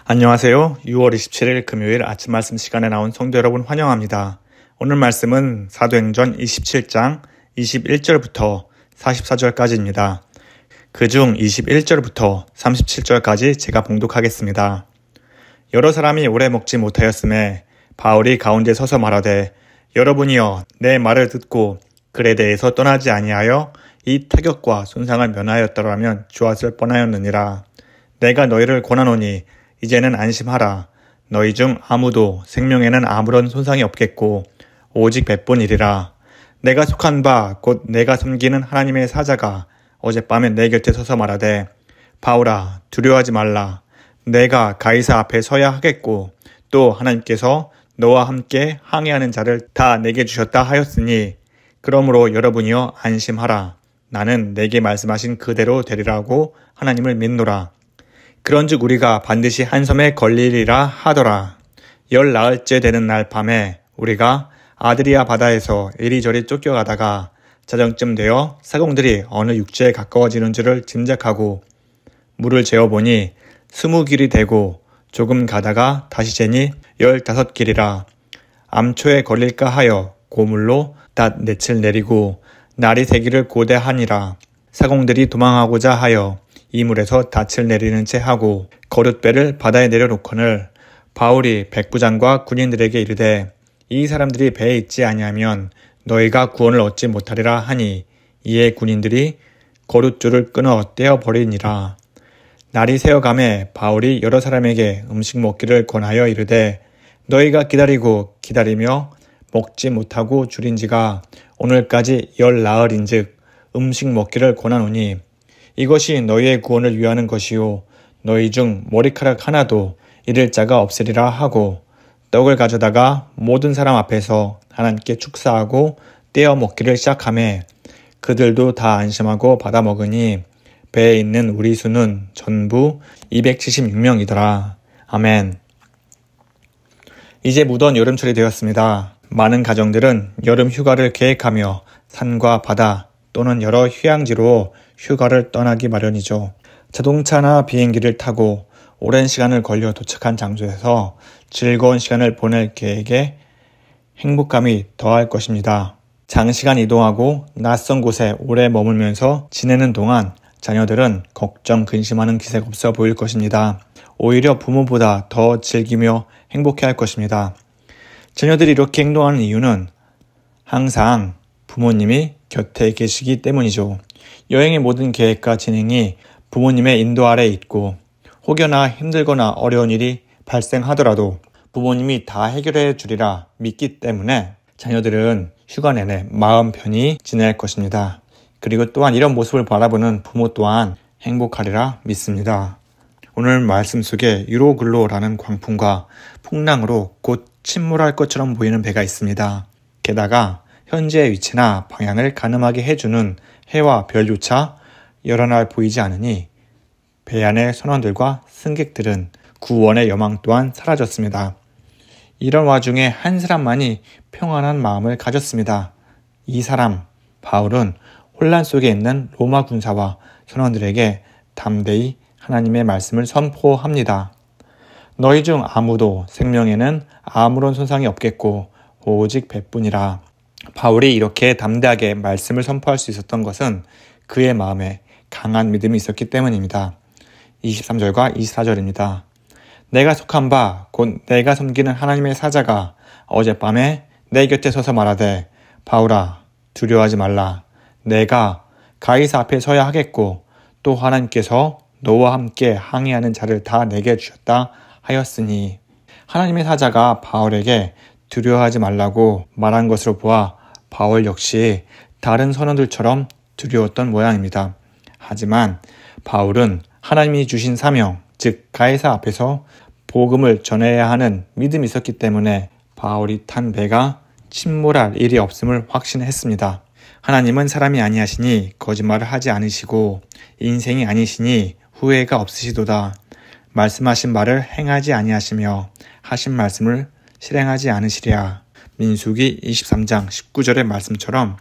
안녕하세요. 6월 27일 금요일 아침 말씀 시간에 나온 성도 여러분 환영합니다. 오늘 말씀은 사도행전 27장 21절부터 44절까지입니다. 그중 21절부터 37절까지 제가 봉독하겠습니다. 여러 사람이 오래 먹지 못하였음에 바울이 가운데 서서 말하되 여러분이여 내 말을 듣고 글에 대해서 떠나지 아니하여 이 타격과 손상을 면하였더라면 좋았을 뻔하였느니라. 내가 너희를 권하노니 이제는 안심하라. 너희 중 아무도 생명에는 아무런 손상이 없겠고 오직 백분이리라. 내가 속한 바 곧 내가 섬기는 하나님의 사자가 어젯밤에 내 곁에 서서 말하되 바울아 두려워하지 말라. 내가 가이사 앞에 서야 하겠고 또 하나님께서 너와 함께 항해하는 자를 다 내게 주셨다 하였으니 그러므로 여러분이여 안심하라. 나는 내게 말씀하신 그대로 되리라고 하나님을 믿노라. 그런즉 우리가 반드시 한 섬에 걸리리라 하더라. 10나흘째 되는 날 밤에 우리가 아드리아 바다에서 이리저리 쫓겨가다가 자정쯤 되어 사공들이 어느 육지에 가까워지는 줄을 짐작하고 물을 재어보니 20길이 되고 조금 가다가 다시 재니 15길이라. 암초에 걸릴까 하여 고물로 닷 넷을 내리고 날이 새기를 고대하니라. 사공들이 도망하고자 하여 이물에서 닻을 내리는 채 하고 거룻배를 바다에 내려놓거늘 바울이 백부장과 군인들에게 이르되 이 사람들이 배에 있지 아니하면 너희가 구원을 얻지 못하리라 하니 이에 군인들이 거룻줄을 끊어 떼어버리니라. 날이 새어가매 바울이 여러 사람에게 음식 먹기를 권하여 이르되 너희가 기다리고 기다리며 먹지 못하고 줄인 지가 오늘까지 10나흘인즉 음식 먹기를 권하노니 이것이 너희의 구원을 위하는 것이요 너희 중 머리카락 하나도 잃을 자가 없으리라 하고 떡을 가져다가 모든 사람 앞에서 하나님께 축사하고 떼어 먹기를 시작하매 그들도 다 안심하고 받아 먹으니 배에 있는 우리 수는 전부 276명이더라. 아멘. 이제 무더운 여름철이 되었습니다. 많은 가정들은 여름 휴가를 계획하며 산과 바다 또는 여러 휴양지로 휴가를 떠나기 마련이죠. 자동차나 비행기를 타고 오랜 시간을 걸려 도착한 장소에서 즐거운 시간을 보낼 계획에 행복감이 더할 것입니다. 장시간 이동하고 낯선 곳에 오래 머물면서 지내는 동안 자녀들은 걱정, 근심하는 기세가 없어 보일 것입니다. 오히려 부모보다 더 즐기며 행복해할 것입니다. 자녀들이 이렇게 행동하는 이유는 항상 부모님이 곁에 계시기 때문이죠. 여행의 모든 계획과 진행이 부모님의 인도 아래 있고 혹여나 힘들거나 어려운 일이 발생하더라도 부모님이 다 해결해 주리라 믿기 때문에 자녀들은 휴가 내내 마음 편히 지낼 것입니다. 그리고 또한 이런 모습을 바라보는 부모 또한 행복하리라 믿습니다. 오늘 말씀 속에 유로글로라는 광풍과 풍랑으로 곧 침몰할 것처럼 보이는 배가 있습니다. 게다가 현재의 위치나 방향을 가늠하게 해주는 해와 별조차 여러 날 보이지 않으니 배 안의 선원들과 승객들은 구원의 여망 또한 사라졌습니다. 이런 와중에 한 사람만이 평안한 마음을 가졌습니다. 이 사람, 바울은 혼란 속에 있는 로마 군사와 선원들에게 담대히 하나님의 말씀을 선포합니다. 너희 중 아무도 생명에는 아무런 손상이 없겠고 오직 백분이라. 바울이 이렇게 담대하게 말씀을 선포할 수 있었던 것은 그의 마음에 강한 믿음이 있었기 때문입니다. 23절과 24절입니다. 내가 속한 바 곧 내가 섬기는 하나님의 사자가 어젯밤에 내 곁에 서서 말하되 바울아 두려워하지 말라. 내가 가이사 앞에 서야 하겠고 또 하나님께서 너와 함께 항해하는 자를 다 내게 주셨다 하였으니 하나님의 사자가 바울에게 두려워하지 말라고 말한 것으로 보아 바울 역시 다른 선원들처럼 두려웠던 모양입니다. 하지만 바울은 하나님이 주신 사명, 즉 가이사 앞에서 복음을 전해야 하는 믿음이 있었기 때문에 바울이 탄 배가 침몰할 일이 없음을 확신했습니다. 하나님은 사람이 아니하시니 거짓말을 하지 않으시고 인생이 아니시니 후회가 없으시도다. 말씀하신 말을 행하지 아니하시며 하신 말씀을 실행하지 않으시랴. 민수기 23장 19절의 말씀처럼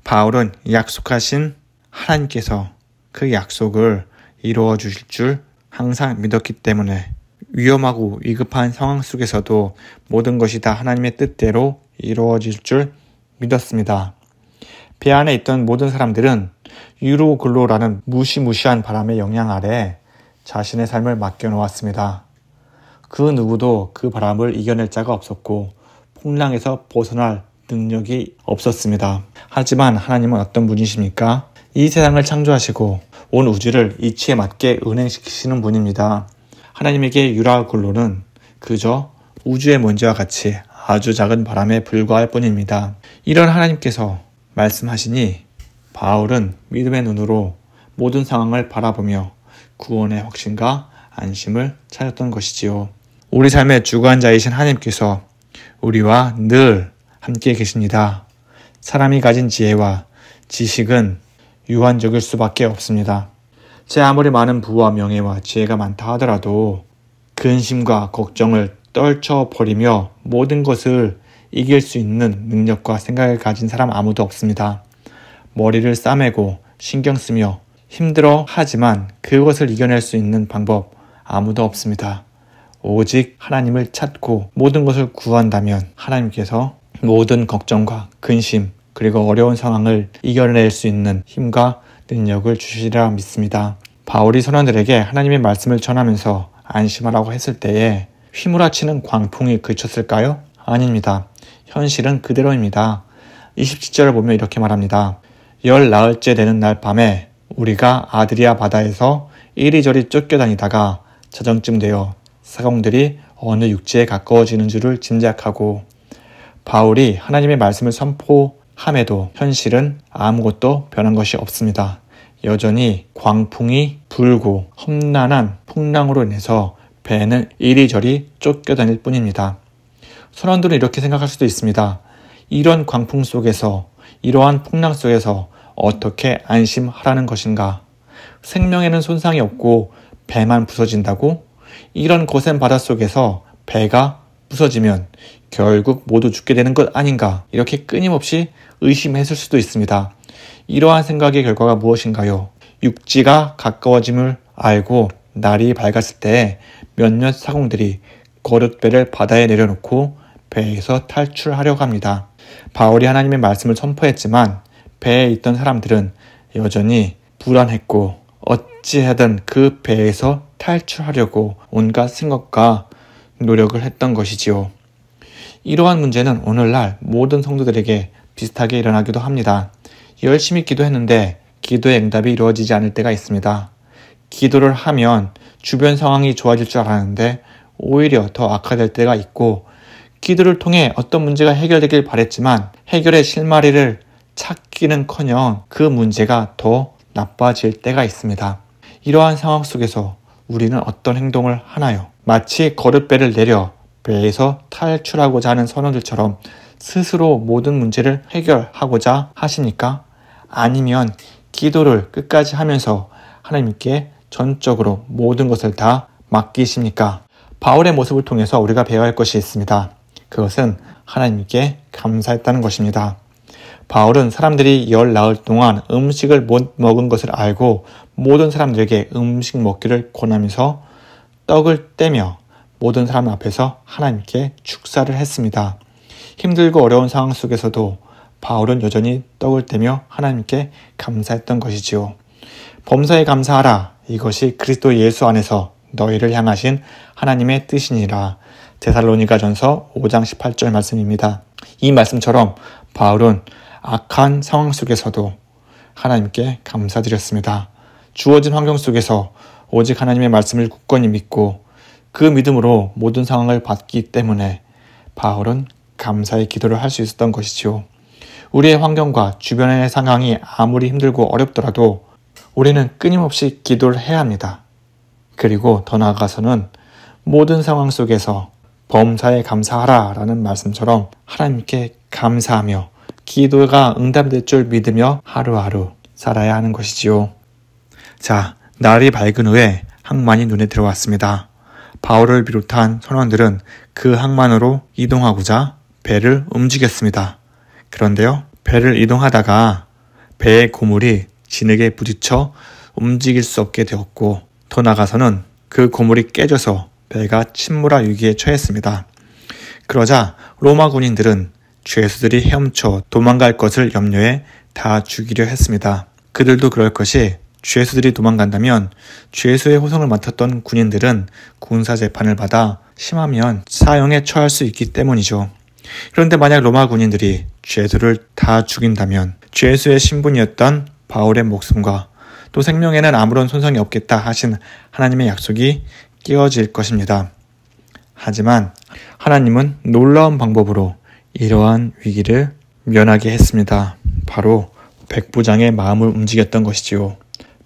바울은 약속하신 하나님께서 그 약속을 이루어 주실 줄 항상 믿었기 때문에 위험하고 위급한 상황 속에서도 모든 것이 다 하나님의 뜻대로 이루어질 줄 믿었습니다. 배 안에 있던 모든 사람들은 유로글로라는 무시무시한 바람의 영향 아래 자신의 삶을 맡겨놓았습니다. 그 누구도 그 바람을 이겨낼 자가 없었고 풍랑에서 벗어날 능력이 없었습니다. 하지만 하나님은 어떤 분이십니까? 이 세상을 창조하시고 온 우주를 이치에 맞게 운행시키시는 분입니다. 하나님에게 유라글로는 그저 우주의 먼지와 같이 아주 작은 바람에 불과할 뿐입니다. 이런 하나님께서 말씀하시니 바울은 믿음의 눈으로 모든 상황을 바라보며 구원의 확신과 안심을 찾았던 것이지요. 우리 삶의 주관자이신 하나님께서 우리와 늘 함께 계십니다. 사람이 가진 지혜와 지식은 유한적일 수밖에 없습니다. 제 아무리 많은 부와 명예와 지혜가 많다 하더라도 근심과 걱정을 떨쳐버리며 모든 것을 이길 수 있는 능력과 생각을 가진 사람 아무도 없습니다. 머리를 싸매고 신경 쓰며 힘들어 하지만 그것을 이겨낼 수 있는 방법 아무도 없습니다. 오직 하나님을 찾고 모든 것을 구한다면 하나님께서 모든 걱정과 근심 그리고 어려운 상황을 이겨낼 수 있는 힘과 능력을 주시리라 믿습니다. 바울이 선원들에게 하나님의 말씀을 전하면서 안심하라고 했을 때에 휘몰아치는 광풍이 그쳤을까요? 아닙니다. 현실은 그대로입니다. 27절을 보면 이렇게 말합니다. 10나흘째 되는 날 밤에 우리가 아드리아 바다에서 이리저리 쫓겨다니다가 자정쯤 되어 사공들이 어느 육지에 가까워지는 줄을 짐작하고 바울이 하나님의 말씀을 선포함에도 현실은 아무것도 변한 것이 없습니다. 여전히 광풍이 불고 험난한 풍랑으로 인해서 배는 이리저리 쫓겨다닐 뿐입니다. 선원들은 이렇게 생각할 수도 있습니다. 이런 광풍 속에서 이러한 풍랑 속에서 어떻게 안심하라는 것인가? 생명에는 손상이 없고 배만 부서진다고? 이런 거센 바닷속에서 배가 부서지면 결국 모두 죽게 되는 것 아닌가? 이렇게 끊임없이 의심했을 수도 있습니다. 이러한 생각의 결과가 무엇인가요? 육지가 가까워짐을 알고 날이 밝았을 때 몇몇 사공들이 거룻배를 바다에 내려놓고 배에서 탈출하려고 합니다. 바울이 하나님의 말씀을 선포했지만 배에 있던 사람들은 여전히 불안했고 어찌하든 그 배에서 탈출하려고 온갖 생각과 노력을 했던 것이지요. 이러한 문제는 오늘날 모든 성도들에게 비슷하게 일어나기도 합니다. 열심히 기도했는데 기도의 응답이 이루어지지 않을 때가 있습니다. 기도를 하면 주변 상황이 좋아질 줄 알았는데 오히려 더 악화될 때가 있고 기도를 통해 어떤 문제가 해결되길 바랬지만 해결의 실마리를 찾기는커녕 그 문제가 더 나빠질 때가 있습니다. 이러한 상황 속에서 우리는 어떤 행동을 하나요? 마치 거룻배를 내려 배에서 탈출하고자 하는 선원들처럼 스스로 모든 문제를 해결하고자 하십니까? 아니면 기도를 끝까지 하면서 하나님께 전적으로 모든 것을 다 맡기십니까? 바울의 모습을 통해서 우리가 배워야 할 것이 있습니다. 그것은 하나님께 감사했다는 것입니다. 바울은 사람들이 10나흘 동안 음식을 못 먹은 것을 알고 모든 사람들에게 음식 먹기를 권하면서 떡을 떼며 모든 사람 앞에서 하나님께 축사를 했습니다. 힘들고 어려운 상황 속에서도 바울은 여전히 떡을 떼며 하나님께 감사했던 것이지요. 범사에 감사하라. 이것이 그리스도 예수 안에서 너희를 향하신 하나님의 뜻이니라. 데살로니가전서 5장 18절 말씀입니다. 이 말씀처럼 바울은 악한 상황 속에서도 하나님께 감사드렸습니다. 주어진 환경 속에서 오직 하나님의 말씀을 굳건히 믿고 그 믿음으로 모든 상황을 받기 때문에 바울은 감사의 기도를 할 수 있었던 것이지요. 우리의 환경과 주변의 상황이 아무리 힘들고 어렵더라도 우리는 끊임없이 기도를 해야 합니다. 그리고 더 나아가서는 모든 상황 속에서 범사에 감사하라 라는 말씀처럼 하나님께 감사하며 기도가 응답될 줄 믿으며 하루하루 살아야 하는 것이지요. 자, 날이 밝은 후에 항만이 눈에 들어왔습니다. 바울을 비롯한 선원들은 그 항만으로 이동하고자 배를 움직였습니다. 그런데요, 배를 이동하다가 배의 고물이 진흙에 부딪혀 움직일 수 없게 되었고 더 나아가서는 그 고물이 깨져서 배가 침몰할 위기에 처했습니다. 그러자 로마 군인들은 죄수들이 헤엄쳐 도망갈 것을 염려해 다 죽이려 했습니다. 그들도 그럴 것이 죄수들이 도망간다면 죄수의 호송을 맡았던 군인들은 군사재판을 받아 심하면 사형에 처할 수 있기 때문이죠. 그런데 만약 로마 군인들이 죄수를 다 죽인다면 죄수의 신분이었던 바울의 목숨과 또 생명에는 아무런 손상이 없겠다 하신 하나님의 약속이 깨어질 것입니다. 하지만 하나님은 놀라운 방법으로 이러한 위기를 면하게 했습니다. 바로 백부장의 마음을 움직였던 것이지요.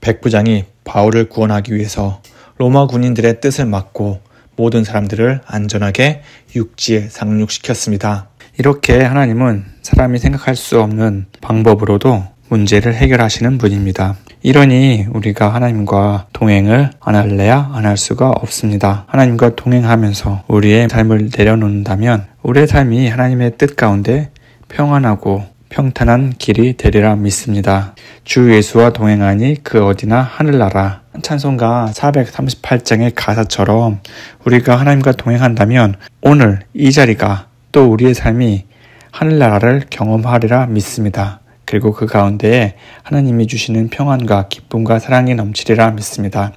백부장이 바울을 구원하기 위해서 로마 군인들의 뜻을 막고 모든 사람들을 안전하게 육지에 상륙시켰습니다. 이렇게 하나님은 사람이 생각할 수 없는 방법으로도 문제를 해결하시는 분입니다. 이러니 우리가 하나님과 동행을 안 할래야 안 할 수가 없습니다. 하나님과 동행하면서 우리의 삶을 내려놓는다면 우리의 삶이 하나님의 뜻 가운데 평안하고 평탄한 길이 되리라 믿습니다. 주 예수와 동행하니 그 어디나 하늘나라. 찬송가 438장의 가사처럼 우리가 하나님과 동행한다면 오늘 이 자리가 또 우리의 삶이 하늘나라를 경험하리라 믿습니다. 그리고 그 가운데에 하나님이 주시는 평안과 기쁨과 사랑이 넘치리라 믿습니다.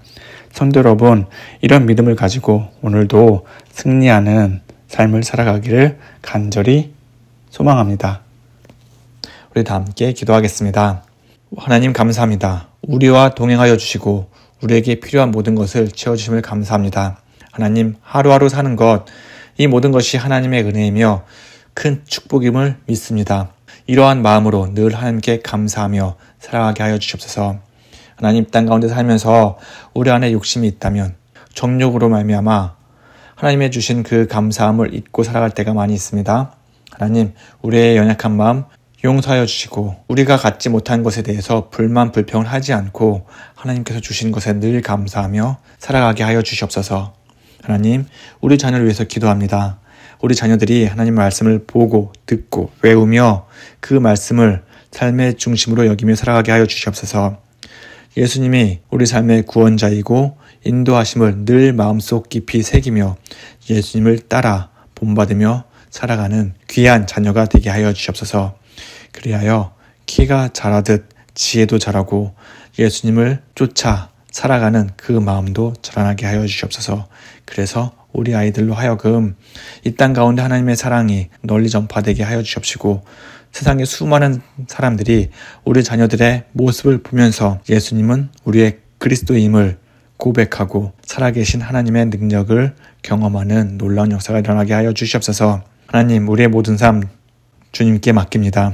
성도 여러분, 이런 믿음을 가지고 오늘도 승리하는 삶을 살아가기를 간절히 소망합니다. 우리 다 함께 기도하겠습니다. 하나님 감사합니다. 우리와 동행하여 주시고 우리에게 필요한 모든 것을 채워주심을 감사합니다. 하나님, 하루하루 사는 것, 이 모든 것이 하나님의 은혜이며 큰 축복임을 믿습니다. 이러한 마음으로 늘 하나님께 감사하며 살아가게 하여 주시옵소서. 하나님, 땅 가운데 살면서 우리 안에 욕심이 있다면 정욕으로 말미암아 하나님의 주신 그 감사함을 잊고 살아갈 때가 많이 있습니다. 하나님, 우리의 연약한 마음 용서하여 주시고 우리가 갖지 못한 것에 대해서 불만 불평을 하지 않고 하나님께서 주신 것에 늘 감사하며 살아가게 하여 주시옵소서. 하나님, 우리 자녀를 위해서 기도합니다. 우리 자녀들이 하나님 말씀을 보고 듣고 외우며 그 말씀을 삶의 중심으로 여기며 살아가게 하여 주시옵소서. 예수님이 우리 삶의 구원자이고 인도하심을 늘 마음속 깊이 새기며 예수님을 따라 본받으며 살아가는 귀한 자녀가 되게 하여 주시옵소서. 그리하여 키가 자라듯 지혜도 자라고 예수님을 쫓아 살아가는 그 마음도 자라나게 하여 주시옵소서. 그래서 우리 아이들로 하여금 이 땅 가운데 하나님의 사랑이 널리 전파되게 하여 주시옵시고 세상의 수많은 사람들이 우리 자녀들의 모습을 보면서 예수님은 우리의 그리스도임을 고백하고 살아계신 하나님의 능력을 경험하는 놀라운 역사가 일어나게 하여 주시옵소서. 하나님, 우리의 모든 삶 주님께 맡깁니다.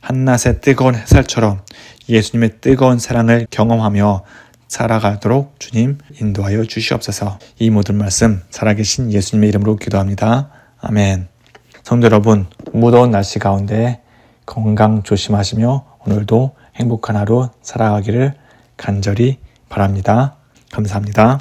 한낮의 뜨거운 햇살처럼 예수님의 뜨거운 사랑을 경험하며 살아가도록 주님 인도하여 주시옵소서. 이 모든 말씀 살아계신 예수님의 이름으로 기도합니다. 아멘. 성도 여러분, 무더운 날씨 가운데 건강 조심하시며 오늘도 행복한 하루 살아가기를 간절히 바랍니다. 감사합니다.